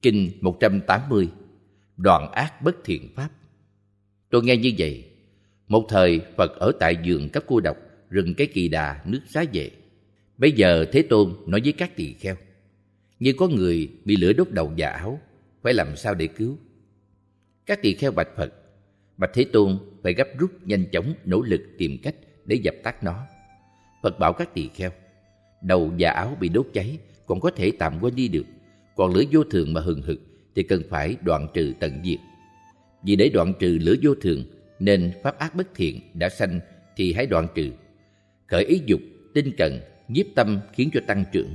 Kinh 180. Đoạn ác bất thiện pháp. Tôi nghe như vậy. Một thời Phật ở tại vườn Cấp Cô Độc, rừng Cái Kỳ Đà, nước Xá Vệ. Bây giờ Thế Tôn nói với các tỳ kheo: như có người bị lửa đốt đầu và áo, phải làm sao để cứu? Các tỳ kheo bạch Phật: bạch Thế Tôn, phải gấp rút nhanh chóng nỗ lực tìm cách để dập tắt nó. Phật bảo các tỳ kheo: đầu và áo bị đốt cháy còn có thể tạm quên đi được, còn lửa vô thường mà hừng hực thì cần phải đoạn trừ tận diệt. Vì để đoạn trừ lửa vô thường nên pháp ác bất thiện đã sanh thì hãy đoạn trừ. Khởi ý dục, tinh cần, nhiếp tâm khiến cho tăng trưởng.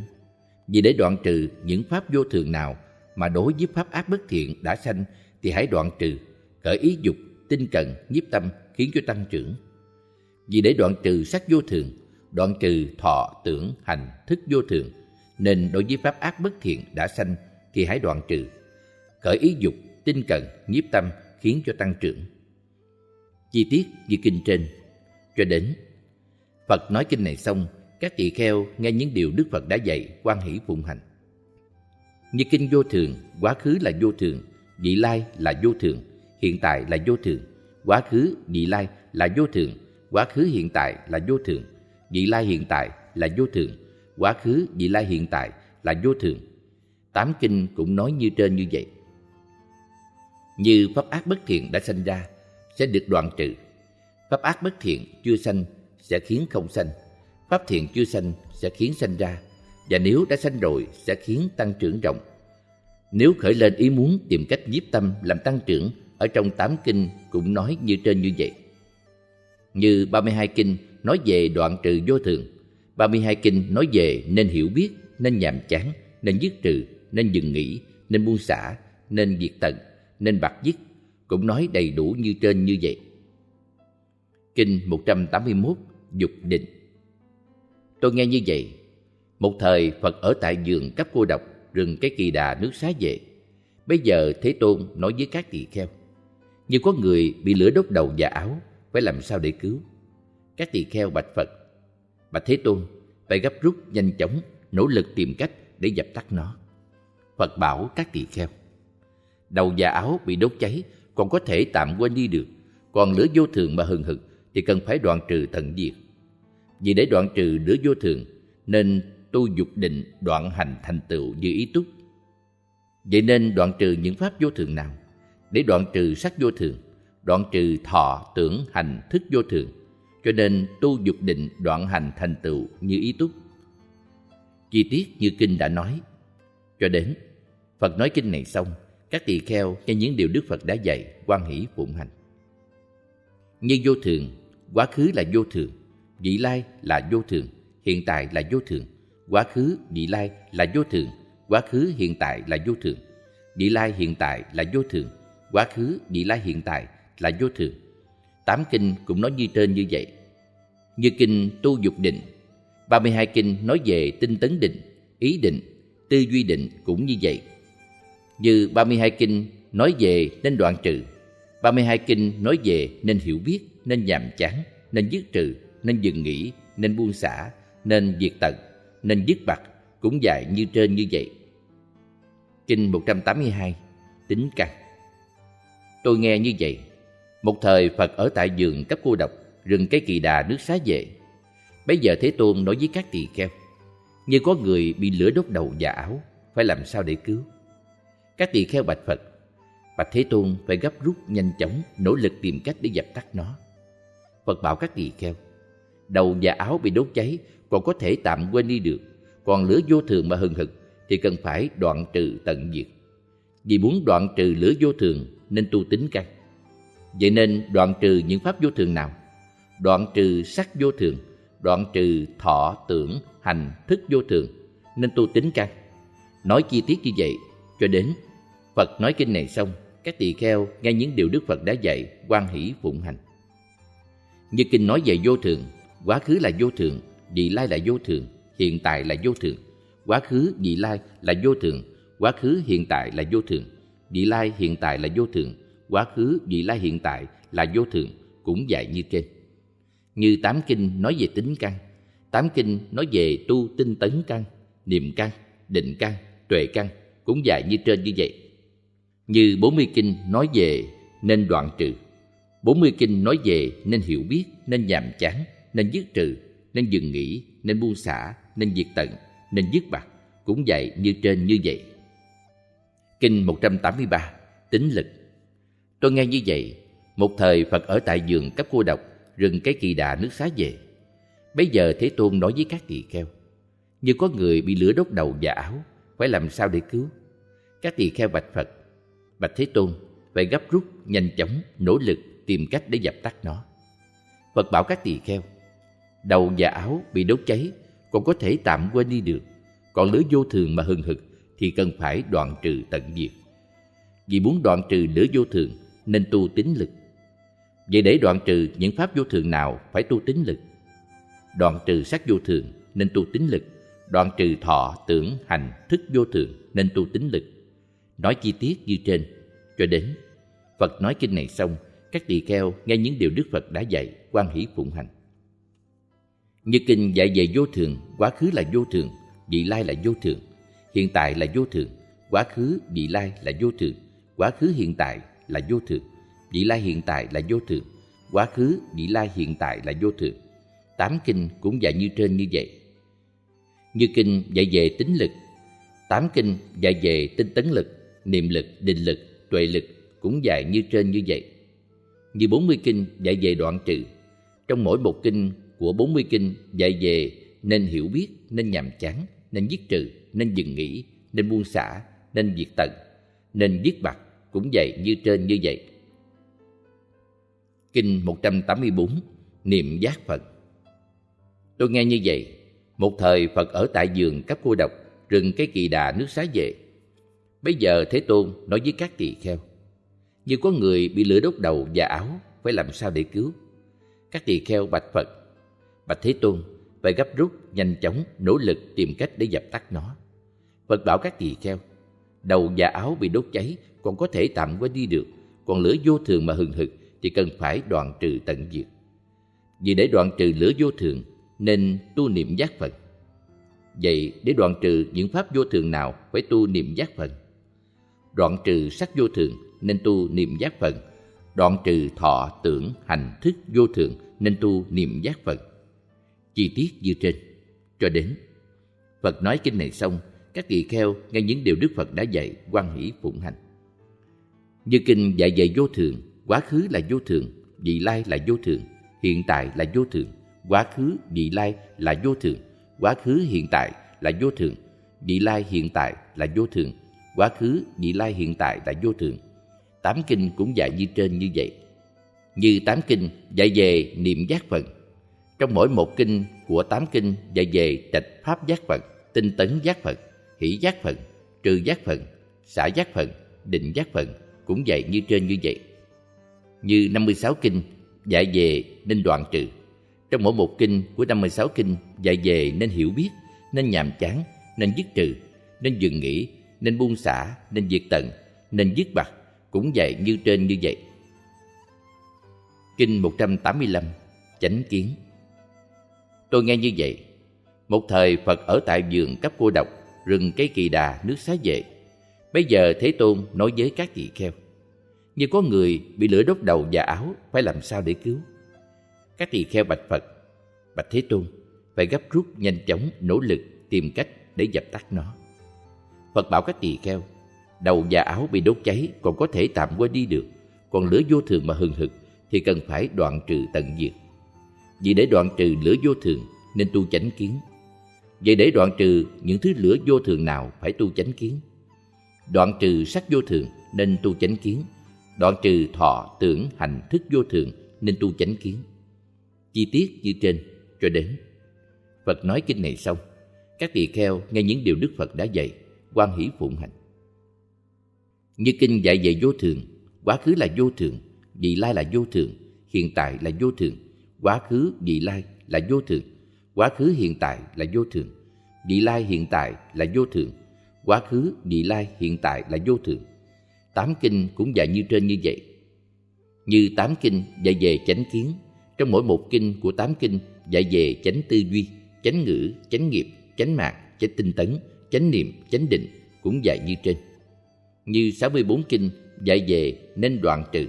Vì để đoạn trừ những pháp vô thường nào mà đối với pháp ác bất thiện đã sanh thì hãy đoạn trừ. Khởi ý dục, tinh cần, nhiếp tâm khiến cho tăng trưởng. Vì để đoạn trừ sắc vô thường, đoạn trừ thọ, tưởng, hành, thức vô thường, nên đối với pháp ác bất thiện đã sanh thì hãy đoạn trừ. Khởi ý dục, tinh cần, nhiếp tâm khiến cho tăng trưởng. Chi tiết như kinh trên. Cho đến Phật nói kinh này xong, các tỳ kheo nghe những điều Đức Phật đã dạy, hoan hỷ phụng hành. Như kinh vô thường, quá khứ là vô thường, vị lai là vô thường, hiện tại là vô thường. Quá khứ, vị lai là vô thường, quá khứ hiện tại là vô thường, vị lai hiện tại là vô thường, quá khứ, vị lai hiện tại là vô thường. 8 kinh cũng nói như trên như vậy. Như pháp ác bất thiện đã sanh ra sẽ được đoạn trừ. Pháp ác bất thiện chưa sanh sẽ khiến không sanh. Pháp thiện chưa sanh sẽ khiến sanh ra. Và nếu đã sanh rồi sẽ khiến tăng trưởng rộng. Nếu khởi lên ý muốn tìm cách nhiếp tâm làm tăng trưởng, ở trong 8 kinh cũng nói như trên như vậy. Như 32 kinh nói về đoạn trừ vô thường, 32 kinh nói về nên hiểu biết, nên nhàm chán, nên dứt trừ, nên dừng nghỉ, nên buông xả, nên diệt tận, nên bạc dứt, cũng nói đầy đủ như trên như vậy. Kinh 181. Dục định. Tôi nghe như vậy. Một thời Phật ở tại vườn Cấp Cô Độc, rừng Cái Kỳ Đà, nước Xá Vệ. Bây giờ Thế Tôn nói với các tỳ kheo: như có người bị lửa đốt đầu và áo, phải làm sao để cứu? Các tỳ kheo bạch Phật: bạch Thế Tôn, phải gấp rút nhanh chóng nỗ lực tìm cách để dập tắt nó. Phật bảo các tỳ kheo: đầu và áo bị đốt cháy còn có thể tạm quên đi được, còn lửa vô thường mà hừng hực thì cần phải đoạn trừ tận diệt. Vì để đoạn trừ lửa vô thường nên tu dục định đoạn hành thành tựu như ý túc. Vậy nên đoạn trừ những pháp vô thường nào? Để đoạn trừ sắc vô thường, đoạn trừ thọ, tưởng, hành, thức vô thường, cho nên tu dục định đoạn hành thành tựu như ý túc. Chi tiết như kinh đã nói. Cho đến Phật nói kinh này xong, các tỳ kheo nghe những điều Đức Phật đã dạy, hoan hỷ phụng hành. Như vô thường, quá khứ là vô thường, vị lai là vô thường, hiện tại là vô thường. Quá khứ, vị lai là vô thường, quá khứ hiện tại là vô thường, vị lai hiện tại là vô thường, quá khứ, vị lai hiện tại là vô thường. 8 kinh cũng nói như trên như vậy. Như kinh tu dục định, 32 kinh nói về tinh tấn định, ý định, tư duy định cũng như vậy. Như 32 kinh nói về nên đoạn trừ, 32 kinh nói về nên hiểu biết, nên nhàm chán, nên dứt trừ, nên dừng nghỉ, nên buông xả, nên diệt tận, nên dứt bặt, cũng dạy như trên như vậy. Kinh 182. Tính căn. Tôi nghe như vậy. Một thời Phật ở tại vườn Cấp Cô Độc, rừng Cái Kỳ Đà, nước Xá Vệ. Bây giờ Thế Tôn nói với các tỳ kheo: như có người bị lửa đốt đầu và áo, phải làm sao để cứu? Các tỳ kheo bạch Phật: bạch Thế Tôn, phải gấp rút nhanh chóng nỗ lực tìm cách để dập tắt nó. Phật bảo các tỳ kheo: đầu và áo bị đốt cháy còn có thể tạm quên đi được, còn lửa vô thường mà hừng hực thì cần phải đoạn trừ tận diệt. Vì muốn đoạn trừ lửa vô thường nên tu tính căn. Vậy nên đoạn trừ những pháp vô thường nào? Đoạn trừ sắc vô thường, đoạn trừ thọ, tưởng, hành, thức vô thường, nên tu tính căn. Nói chi tiết như vậy. Cho đến Phật nói kinh này xong, các tỳ kheo nghe những điều Đức Phật đã dạy, hoan hỷ phụng hành. Như kinh nói về vô thường, quá khứ là vô thường, vị lai là vô thường, hiện tại là vô thường. Quá khứ, vị lai là vô thường, quá khứ hiện tại là vô thường, vị lai hiện tại là vô thường, quá khứ, vị lai hiện tại là vô thường, cũng dạy như trên. Như 8 kinh nói về tính căn, 8 kinh nói về tu tinh tấn căn, niệm căn, định căn, tuệ căn, cũng dạy như trên như vậy. Như 40 kinh nói về nên đoạn trừ, 40 kinh nói về nên hiểu biết, nên nhàm chán, nên dứt trừ, nên dừng nghỉ, nên buông xả, nên diệt tận, nên dứt bặt, cũng dạy như trên như vậy. Kinh 183 Tính lực. Tôi nghe như vậy, một thời Phật ở tại vườn cấp cô độc, rừng Cái Kỳ Đà nước Xá Về. Bấy giờ Thế Tôn nói với các tỳ kheo: như có người bị lửa đốt đầu và áo, phải làm sao để cứu? Các tỳ kheo bạch Phật: bạch Thế Tôn, phải gấp rút, nhanh chóng, nỗ lực tìm cách để dập tắt nó. Phật bảo các tỳ kheo: đầu và áo bị đốt cháy còn có thể tạm quên đi được, còn lửa vô thường mà hừng hực thì cần phải đoạn trừ tận diệt. Vì muốn đoạn trừ lửa vô thường nên tu tín lực. Vậy để đoạn trừ những pháp vô thường nào phải tu tín lực? Đoạn trừ sắc vô thường nên tu tín lực. Đoạn trừ thọ, tưởng, hành, thức vô thường nên tu tín lực. Nói chi tiết như trên cho đến Phật nói kinh này xong, các tỳ kheo nghe những điều Đức Phật đã dạy, hoan hỷ phụng hành. Như kinh dạy về vô thường, quá khứ là vô thường, vị lai là vô thường, hiện tại là vô thường, quá khứ vị lai là vô thường, quá khứ hiện tại là vô thường, vị lai hiện tại là vô thường, quá khứ vị lai hiện tại là vô thường. 8 kinh cũng dạy như trên như vậy. Như kinh dạy về tính lực, 8 kinh dạy về tinh tấn lực, niệm lực, định lực, tuệ lực cũng dạy như trên như vậy. Như 40 kinh dạy về đoạn trừ. Trong mỗi một kinh của 40 kinh dạy về nên hiểu biết, nên nhàm chán, nên dứt trừ, nên dừng nghỉ, nên buông xả, nên diệt tận, nên dứt bặt cũng dạy như trên như vậy. Kinh 184 Niệm giác Phật. Tôi nghe như vậy, một thời Phật ở tại vườn cấp cô độc, rừng Cái Kỳ Đà nước Xá Về. Bây giờ Thế Tôn nói với các tỳ kheo: như có người bị lửa đốt đầu và áo, phải làm sao để cứu? Các tỳ kheo bạch Phật: bạch Thế Tôn, phải gấp rút, nhanh chóng, nỗ lực tìm cách để dập tắt nó. Phật bảo các tỳ kheo: đầu và áo bị đốt cháy còn có thể tạm quên đi được, còn lửa vô thường mà hừng hực thì cần phải đoạn trừ tận diệt. Vì để đoạn trừ lửa vô thường nên tu niệm giác Phật. Vậy để đoạn trừ những pháp vô thường nào phải tu niệm giác Phật? Đoạn trừ sắc vô thường nên tu niệm giác Phật. Đoạn trừ thọ, tưởng, hành, thức vô thường nên tu niệm giác Phật. Chi tiết như trên cho đến Phật nói kinh này xong, các tỳ kheo nghe những điều Đức Phật đã dạy, hoan hỷ phụng hành. Như kinh dạy về vô thường, quá khứ là vô thường, vị lai là vô thường, hiện tại là vô thường, quá khứ vị lai là vô thường, quá khứ hiện tại là vô thường, vị lai hiện tại là vô thường, quá khứ vị lai hiện tại là vô thường. 8 kinh cũng dạy như trên như vậy. Như 8 kinh dạy về niệm giác Phật. Trong mỗi một kinh của 8 kinh dạy về trạch pháp giác Phật, tinh tấn giác Phật, hỷ giác Phật, trừ giác Phật, xả giác Phật, định giác Phật cũng dạy như trên như vậy. Như 56 kinh dạy về nên đoạn trừ. Trong mỗi một kinh của 56 kinh dạy về nên hiểu biết, nên nhàm chán, nên dứt trừ, nên dừng nghỉ, nên buông xả, nên diệt tận, nên dứt bặt cũng dạy như trên như vậy. Kinh 185 Chánh kiến. Tôi nghe như vậy, một thời Phật ở tại vườn cấp cô độc, rừng Cái Kỳ Đà nước Xá Về. Bây giờ Thế Tôn nói với các tỳ kheo: như có người bị lửa đốt đầu và áo, phải làm sao để cứu? Các tỳ kheo bạch Phật: bạch Thế Tôn, phải gấp rút, nhanh chóng, nỗ lực tìm cách để dập tắt nó. Phật bảo các tỳ kheo: đầu và áo bị đốt cháy còn có thể tạm quên đi được, còn lửa vô thường mà hừng hực thì cần phải đoạn trừ tận diệt. Vì để đoạn trừ lửa vô thường nên tu chánh kiến. Vậy để đoạn trừ những thứ lửa vô thường nào phải tu chánh kiến? Đoạn trừ sắc vô thường nên tu chánh kiến. Đoạn trừ thọ, tưởng, hành, thức vô thường nên tu chánh kiến. Chi tiết như trên cho đến Phật nói kinh này xong, các tỳ kheo nghe những điều Đức Phật đã dạy, hoan hỷ phụng hành. Như kinh dạy về vô thường, quá khứ là vô thường, vị lai là vô thường, hiện tại là vô thường, quá khứ vị lai là vô thường, quá khứ hiện tại là vô thường, vị lai hiện tại là vô thường, quá khứ vị lai hiện tại là vô thường. 8 kinh cũng dạy như trên như vậy. Như 8 kinh dạy về chánh kiến, trong mỗi một kinh của 8 kinh dạy về chánh tư duy, chánh ngữ, chánh nghiệp, chánh mạng, chánh tinh tấn, chánh niệm, chánh định cũng dạy như trên. Như 64 kinh dạy về nên đoạn trừ.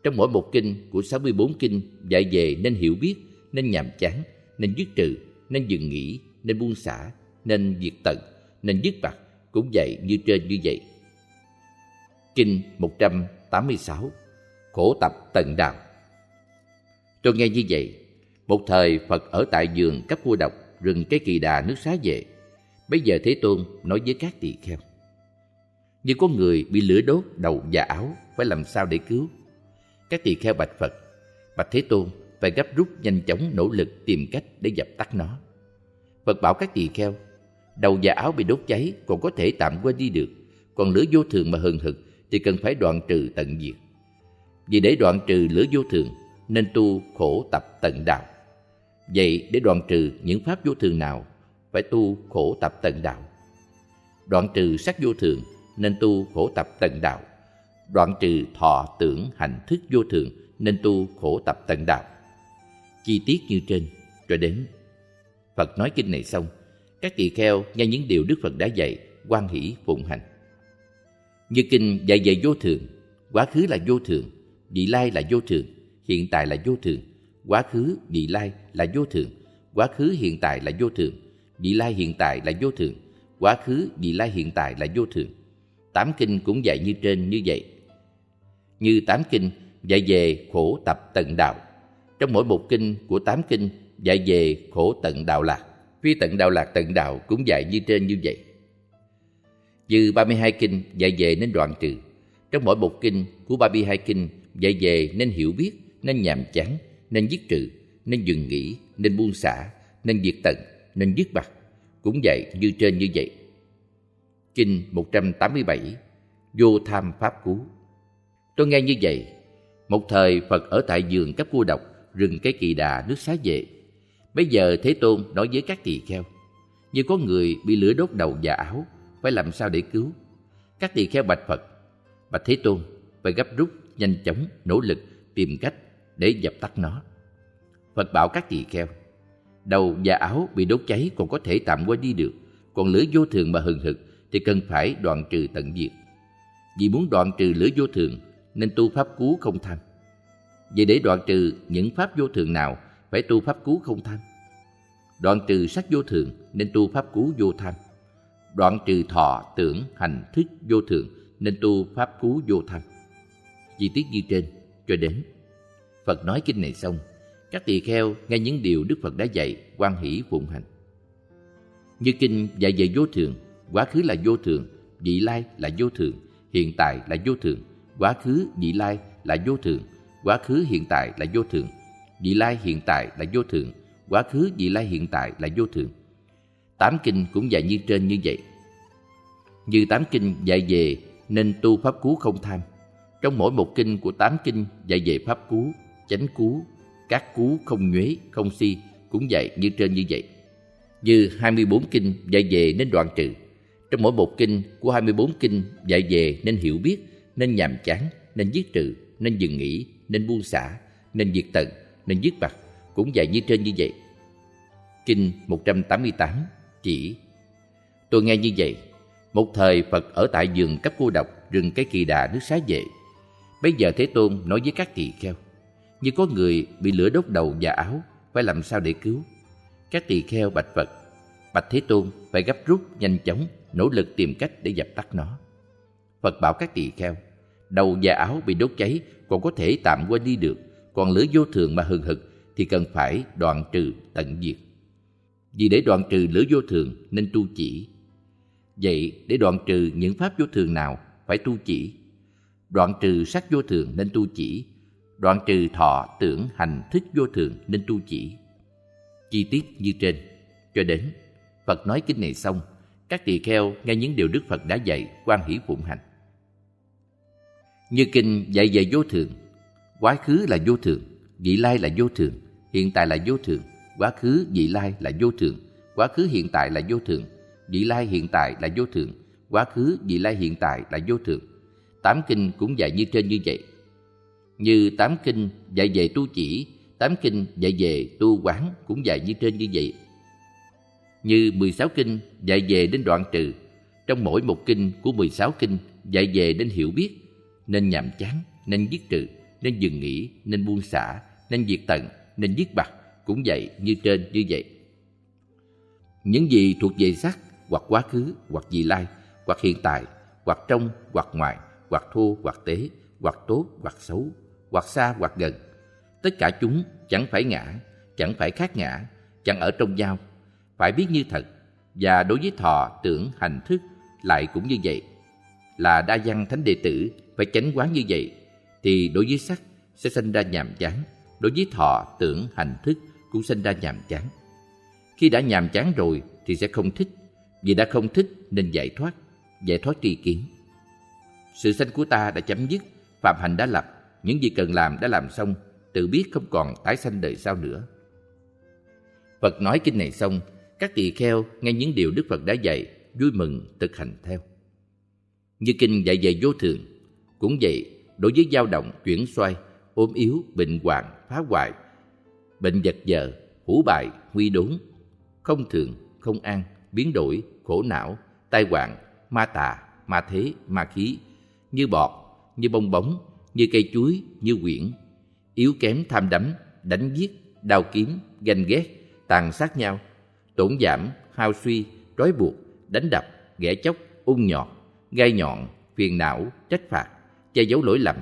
Trong mỗi một kinh của 64 kinh dạy về nên hiểu biết, nên nhàm chán, nên dứt trừ, nên dừng nghỉ, nên buông xả, nên diệt tận, nên dứt bặt, cũng dạy như trên như vậy. Kinh 186 Khổ tập tận đạo. Tôi nghe như vậy, một thời Phật ở tại vườn cấp cô độc, rừng cây Kỳ Đà nước Xá Vệ. Bấy giờ Thế Tôn nói với các tỳ kheo: như có người bị lửa đốt đầu và áo, phải làm sao để cứu? Các tỳ kheo bạch Phật: bạch Thế Tôn, phải gấp rút nhanh chóng nỗ lực tìm cách để dập tắt nó. Phật bảo các tỳ kheo: đầu và áo bị đốt cháy còn có thể tạm quên đi được, còn lửa vô thường mà hừng hực thì cần phải đoạn trừ tận diệt. Vì để đoạn trừ lửa vô thường nên tu khổ tập tận đạo. Vậy để đoạn trừ những pháp vô thường nào phải tu khổ tập tận đạo? Đoạn trừ sắc vô thường nên tu khổ tập tận đạo. Đoạn trừ thọ tưởng hành thức vô thường nên tu khổ tập tận đạo. Chi tiết như trên cho đến. Phật nói kinh này xong, các tỳ kheo nghe những điều Đức Phật đã dạy, hoan hỷ phụng hành. Như kinh dạy về vô thường, quá khứ là vô thường, vị lai là vô thường, hiện tại là vô thường, quá khứ vị lai là vô thường, quá khứ hiện tại là vô thường, vị lai hiện tại là vô thường, quá khứ vị lai hiện tại là vô thường. 8 kinh cũng dạy như trên như vậy. Như 8 kinh dạy về khổ tập tận đạo. Trong mỗi một kinh của 8 kinh dạy về khổ tận đạo lạc, phi tận đạo lạc tận đạo cũng dạy như trên như vậy. Như 32 kinh dạy về nên đoạn trừ. Trong mỗi một kinh của 32 kinh dạy về nên hiểu biết, nên nhàm chán, nên dứt trừ, nên dừng nghỉ, nên buông xả, nên diệt tận, nên dứt bặt, cũng dạy như trên như vậy. Kinh 187 Vô tham pháp cứu. Tôi nghe như vậy, một thời Phật ở tại vườn cấp cô độc, rừng cây Kỳ Đà nước Xá Vệ. Bây giờ Thế Tôn nói với các tỳ kheo: như có người bị lửa đốt đầu và áo, phải làm sao để cứu? Các tỳ kheo bạch Phật: bạch Thế Tôn, phải gấp rút nhanh chóng nỗ lực tìm cách để dập tắt nó. Phật bảo các tỳ kheo: đầu và áo bị đốt cháy còn có thể tạm quên đi được, còn lửa vô thường mà hừng hực thì cần phải đoạn trừ tận diệt. Vì muốn đoạn trừ lửa vô thường nên tu pháp cứu không tham. Vậy để đoạn trừ những pháp vô thường nào phải tu pháp cứu không tham? Đoạn trừ sắc vô thường nên tu pháp cứu vô tham. Đoạn trừ thọ tưởng hành thức vô thường nên tu pháp cứu vô tham. Chi tiết như trên cho đến. Phật nói kinh này xong, các tỳ kheo nghe những điều Đức Phật đã dạy, hoan hỷ phụng hành. Như kinh dạy về vô thường, quá khứ là vô thường, vị lai là vô thường, hiện tại là vô thường, quá khứ vị lai là vô thường, quá khứ hiện tại là vô thường, vị lai hiện tại là vô thường, quá khứ vị lai hiện tại là vô thường. 8 kinh cũng dạy như trên như vậy. Như 8 kinh dạy về nên tu pháp cứu không tham. Trong mỗi một kinh của 8 kinh dạy về pháp cứu, chánh cứu, các cứu không nhuế, không si cũng dạy như trên như vậy. Như 24 kinh dạy về nên đoạn trừ. Trong mỗi một kinh của 24 kinh dạy về nên hiểu biết, nên nhàm chán, nên dứt trừ, nên dừng nghỉ, nên buông xả, nên diệt tận, nên dứt bặt cũng dạy như trên như vậy. Kinh 188 chỉ. Tôi nghe như vậy, một thời Phật ở tại vườn cấp cô độc, rừng cây Kỳ Đà nước Xá Vệ. Bây giờ Thế Tôn nói với các tỳ kheo: như có người bị lửa đốt đầu và áo, phải làm sao để cứu? Các tỳ kheo bạch Phật: bạch Thế Tôn, phải gấp rút nhanh chóng nỗ lực tìm cách để dập tắt nó. Phật bảo các tỳ kheo: đầu và áo bị đốt cháy còn có thể tạm quên đi được, còn lửa vô thường mà hừng hực thì cần phải đoạn trừ tận diệt. Vì để đoạn trừ lửa vô thường nên tu chỉ. Vậy để đoạn trừ những pháp vô thường nào phải tu chỉ? Đoạn trừ sắc vô thường nên tu chỉ. Đoạn trừ thọ tưởng hành thức vô thường nên tu chỉ. Chi tiết như trên cho đến. Phật nói kinh này xong, các tỳ kheo nghe những điều Đức Phật đã dạy, hoan hỷ phụng hành. Như kinh dạy về vô thường, quá khứ là vô thường, vị lai là vô thường, hiện tại là vô thường, quá khứ vị lai là vô thường, quá khứ hiện tại là vô thường, vị lai hiện tại là vô thường, quá khứ vị lai hiện tại là vô thường. 8 kinh cũng dạy như trên như vậy. Như 8 kinh dạy về tu chỉ, 8 kinh dạy về tu quán cũng dạy như trên như vậy. Như 16 kinh dạy về đến đoạn trừ. Trong mỗi một kinh của 16 kinh dạy về nên hiểu biết, nên nhàm chán, nên dứt trừ, nên dừng nghỉ, nên buông xả, nên diệt tận, nên dứt bặt, cũng vậy như trên như vậy. Những gì thuộc về sắc, hoặc quá khứ, hoặc vị lai, hoặc hiện tại, hoặc trong, hoặc ngoài, hoặc thô, hoặc tế, hoặc tốt, hoặc xấu, hoặc xa, hoặc gần, tất cả chúng chẳng phải ngã, chẳng phải khác ngã, chẳng ở trong nhau, phải biết như thật. Và đối với thọ, tưởng, hành, thức lại cũng như vậy. Là đa văn thánh đệ tử phải chánh quán như vậy, thì đối với sắc sẽ sinh ra nhàm chán, đối với thọ, tưởng, hành, thức cũng sinh ra nhàm chán. Khi đã nhàm chán rồi thì sẽ không thích, vì đã không thích nên giải thoát tri kiến. Sự sanh của ta đã chấm dứt, phạm hạnh đã lập, những gì cần làm đã làm xong, tự biết không còn tái sanh đời sau nữa. Phật nói kinh này xong, các tỳ kheo nghe những điều Đức Phật đã dạy, vui mừng thực hành theo. Như kinh dạy về vô thường, cũng vậy, đối với dao động, chuyển xoay, ốm yếu, bệnh hoạn, phá hoại, bệnh vật vờ, hủ bại, nguy đốn, không thường, không an, biến đổi, khổ não, tai hoạn, ma tà, ma thế, ma khí, như bọt, như bong bóng, như cây chuối, như quyển, yếu kém tham đắm, đánh giết, đao kiếm, ganh ghét, tàn sát nhau, tổn giảm, hao suy, trói buộc, đánh đập, ghẻ chóc, ung nhọt, gai nhọn, phiền não, trách phạt, che giấu lỗi lầm,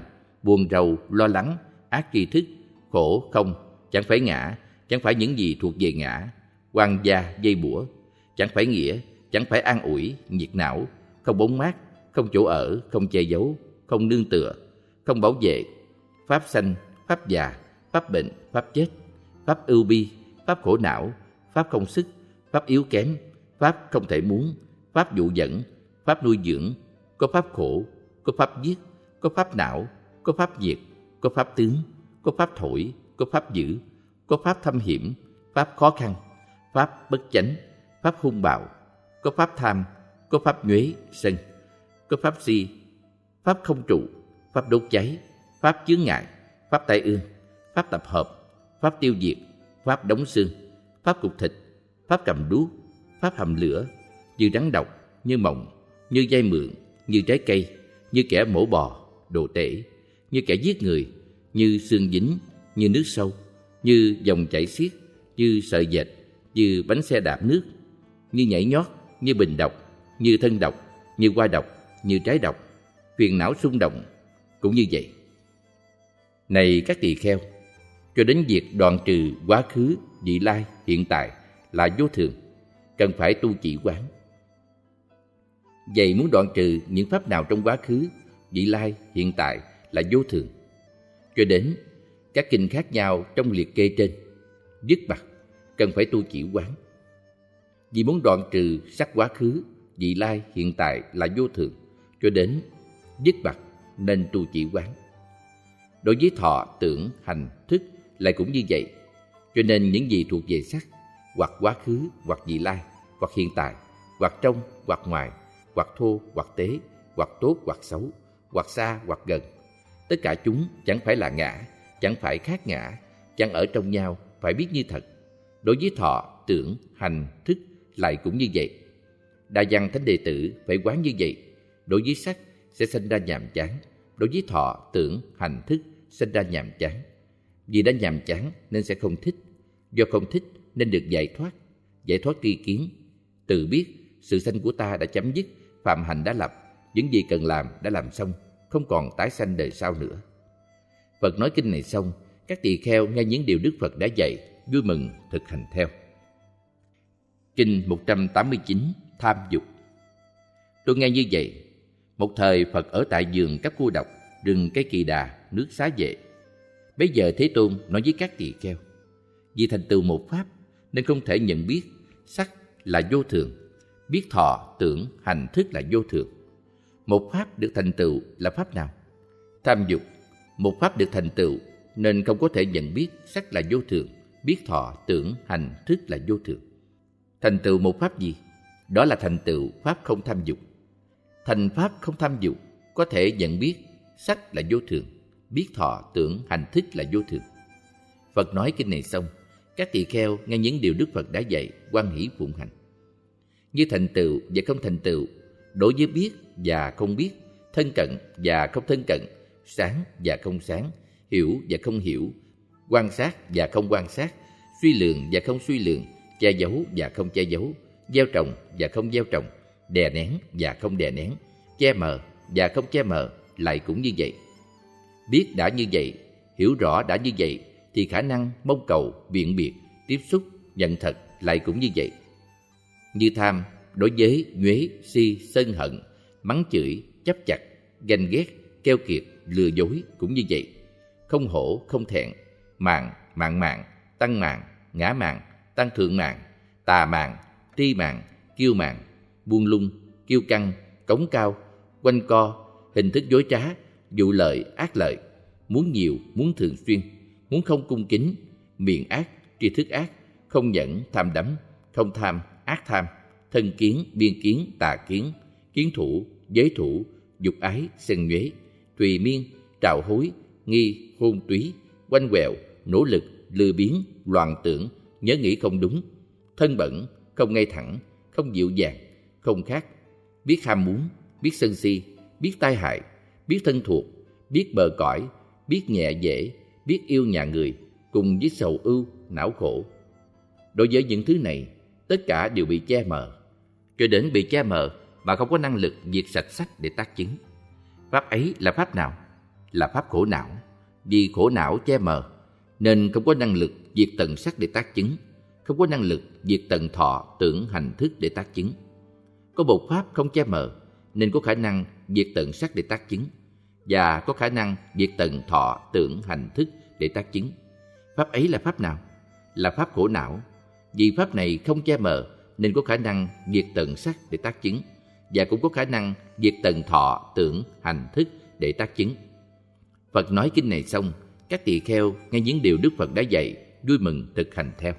buồn rầu, lo lắng, ác tri thức, khổ không, chẳng phải ngã, chẳng phải những gì thuộc về ngã, oan gia, dây bủa, chẳng phải nghĩa, chẳng phải an ủi, nhiệt não, không bóng mát, không chỗ ở, không che giấu, không nương tựa, không bảo vệ, pháp sanh, pháp già, pháp bệnh, pháp chết, pháp ưu bi, pháp khổ não, pháp không sức, pháp yếu kém, pháp không thể muốn, pháp dụ dẫn, pháp nuôi dưỡng, có pháp khổ, có pháp giết, có pháp não, có pháp diệt, có pháp tướng, có pháp thổi, có pháp giữ, có pháp thâm hiểm, pháp khó khăn, pháp bất chánh, pháp hung bạo, có pháp tham, có pháp nhuế, sân, có pháp si, pháp không trụ, pháp đốt cháy, pháp chướng ngại, pháp tai ương, pháp tập hợp, pháp tiêu diệt, pháp đóng xương, pháp cục thịt, pháp cầm đuốc, pháp hầm lửa, như rắn độc, như mộng, như dây mượn, như trái cây, như kẻ mổ bò, đồ tể, như kẻ giết người, như xương dính, như nước sâu, như dòng chảy xiết, như sợi dệt, như bánh xe đạp nước, như nhảy nhót, như bình độc, như thân độc, như hoa độc, như trái độc, phiền não xung động, cũng như vậy. Này các tỳ kheo, cho đến việc đoạn trừ quá khứ, vị lai, hiện tại là vô thường, cần phải tu chỉ quán. Vậy muốn đoạn trừ những pháp nào trong quá khứ, vị lai, hiện tại là vô thường, cho đến các kinh khác nhau trong liệt kê trên, dứt bặt, cần phải tu chỉ quán. Vì muốn đoạn trừ sắc quá khứ, vị lai, hiện tại là vô thường, cho đến dứt bặt nên tu chỉ quán. Đối với thọ, tưởng, hành, thức lại cũng như vậy. Cho nên những gì thuộc về sắc, hoặc quá khứ, hoặc vị lai, hoặc hiện tại, hoặc trong, hoặc ngoài, hoặc thô, hoặc tế, hoặc tốt, hoặc xấu, hoặc xa, hoặc gần, tất cả chúng chẳng phải là ngã, chẳng phải khác ngã, chẳng ở trong nhau, phải biết như thật. Đối với thọ, tưởng, hành, thức lại cũng như vậy. Đa văn thánh đệ tử phải quán như vậy. Đối với sắc sẽ sinh ra nhàm chán, đối với thọ, tưởng, hành, thức sinh ra nhàm chán. Vì đã nhàm chán nên sẽ không thích, do không thích nên được giải thoát tri kiến. Tự biết sự sanh của ta đã chấm dứt, phạm hạnh đã lập, những gì cần làm đã làm xong, không còn tái sanh đời sau nữa. Phật nói kinh này xong, các tỳ kheo nghe những điều Đức Phật đã dạy, vui mừng thực hành theo. Kinh 189 Tham dục. Tôi nghe như vậy. Một thời Phật ở tại vườn Các Cô Độc, rừng Cây Kỳ Đà, nước Xá Vệ. Bấy giờ Thế Tôn nói với các tỳ kheo: vì thành tựu một pháp nên không thể nhận biết sắc là vô thường, biết thọ, tưởng, hành, thức là vô thường. Một pháp được thành tựu là pháp nào? Tham dục. Một pháp được thành tựu nên không có thể nhận biết sắc là vô thường, biết thọ, tưởng, hành, thức là vô thường. Thành tựu một pháp gì? Đó là thành tựu pháp không tham dục. Thành pháp không tham dục có thể nhận biết sắc là vô thường, biết thọ, tưởng, hành, thức là vô thường. Phật nói kinh này xong, các tỳ kheo nghe những điều Đức Phật đã dạy, hoan hỷ phụng hành. Như thành tựu và không thành tựu, đối với biết và không biết thân cận và không thân cận, sáng và không sáng, hiểu và không hiểu, quan sát và không quan sát, suy lượng và không suy lượng, che giấu và không che giấu, gieo trồng và không gieo trồng, đè nén và không đè nén, che mờ và không che mờ lại cũng như vậy. Biết đã như vậy, hiểu rõ đã như vậy, thì khả năng mong cầu, biện biệt, tiếp xúc, nhận thật lại cũng như vậy. Như tham, đối với nhuế, si, sân hận, mắng chửi, chấp chặt, ganh ghét, keo kiệt, lừa dối cũng như vậy. Không hổ, không thẹn, mạn, mạn mạn, tăng mạn, ngã mạn, tăng thượng mạn, tà mạn, tri mạn, kiêu mạn, buông lung, kiêu căng, cống cao, quanh co, hình thức dối trá, dụ lợi, ác lợi, muốn nhiều, muốn thường xuyên, muốn không cung kính, miệng ác, tri thức ác, không nhẫn, tham đắm, không tham, ác tham, thân kiến, biên kiến, tà kiến, kiến thủ, giới thủ, dục ái, sân nhuế, tùy miên, trạo hối, nghi, hôn túy, quanh quẹo, nỗ lực, lừa biếng, loạn tưởng, nhớ nghĩ không đúng, thân bẩn, không ngay thẳng, không dịu dàng, không khác, biết ham muốn, biết sân si, biết tai hại, biết thân thuộc, biết bờ cõi, biết nhẹ dễ, biết yêu nhà người, cùng với sầu ưu, não khổ. Đối với những thứ này, tất cả đều bị che mờ. Cho đến bị che mờ mà không có năng lực diệt sạch sách để tác chứng. Pháp ấy là pháp nào? Là pháp khổ não. Vì khổ não che mờ, nên không có năng lực diệt tận sắc để tác chứng, không có năng lực diệt tận thọ, tưởng, hành, thức để tác chứng. Có một pháp không che mờ, nên có khả năng diệt tận sắc để tác chứng, và có khả năng diệt tận thọ, tưởng, hành, thức để tác chứng. Pháp ấy là pháp nào? Là pháp khổ não. Vì pháp này không che mờ, nên có khả năng diệt tận sắc để tác chứng, và cũng có khả năng diệt tận thọ, tưởng, hành, thức để tác chứng. Phật nói kinh này xong, các tỳ kheo nghe những điều Đức Phật đã dạy, vui mừng thực hành theo.